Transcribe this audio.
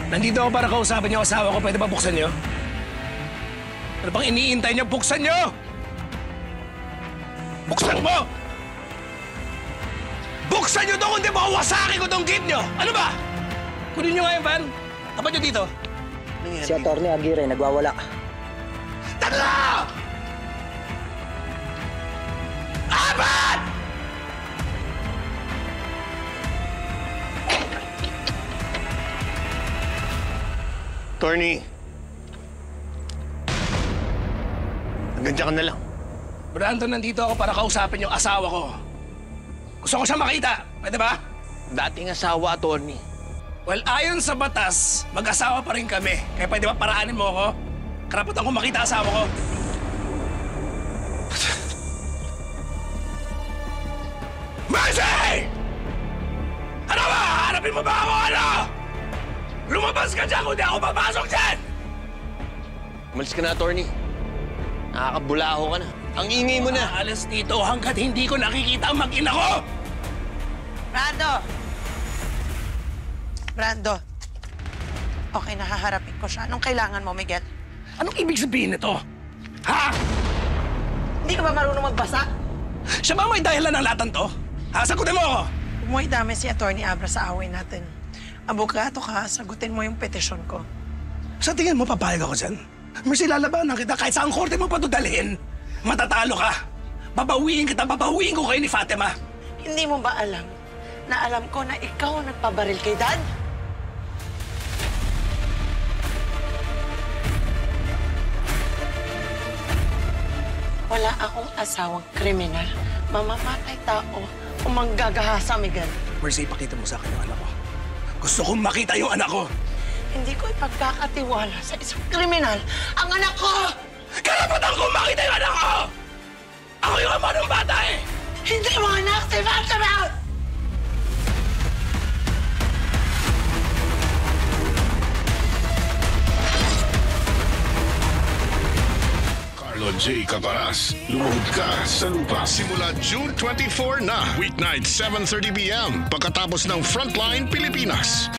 Nandito ako para kausapin yung asawa ko. Pwede ba buksan niyo? Ano bang iniintay niyo? Buksan niyo! Buksan mo! Buksan niyo to kundi mawasakin ko tong gate niyo! Ano ba? Kunin niyo nga yung van. Tapat niyo dito. Si Atty. Aguirre nagwawala. Tatlo! Apat! Attorney. Hanggang dyan ka na lang. Brandon, nandito ako para kausapin yung asawa ko. Gusto ko siya makita. Pwede ba? Dating asawa, attorney. Well, ayon sa batas, mag-asawa pa rin kami. Kaya pwede ba paraanin mo ako? Karapatan ko makita asawa ko. Mercy! Ano ba? Hanapin mo ba ako, ano? Lumabas ka dyan kung di ako papasok dyan! Umalis ka na, attorney. Nakakabulaho ka na. Ang ingay mo na. Alas dito hanggat hindi ko nakikita ang mag-ina ko! Brando! Brando. Okay, nahaharapin ko siya. Anong kailangan mo, Miguel? Anong ibig sabihin nito? Ha? Hindi ka ba marunong magbasa? Siya ba may dahilan ng lahat ng to? Ha? Sagutin mo ako! Umuwi dami si Atty. Abra sa away natin. Abogato ka, sagutin mo yung petisyon ko. Sa tingin mo, papayag ako dyan? Mercy, lalabanan kita kahit saan korte mo pa ito dalhin. Matatalo ka. Babawiin kita, babawiin ko kayo ni Fatima. Hindi mo ba alam na alam ko na ikaw ang nagpabaril kay Dad? Wala akong asawang kriminal. Mamamatay tao o manggagahasa, Miguel. Mercy, ipakita mo sa akin yung anak ko. Gusto kong makita yung anak ko. Hindi ko ipagkakatiwala sa isang kriminal ang anak ko! Karapatan kong makita yung anak ko! Ako yung ama ng bata eh! Hindi mo anak si Fatima! Carlo J. Caparas, lumuhod ka sa lupa. Simula June 24 na, weeknight 7:30 p.m. pagkatapos ng Frontline Pilipinas.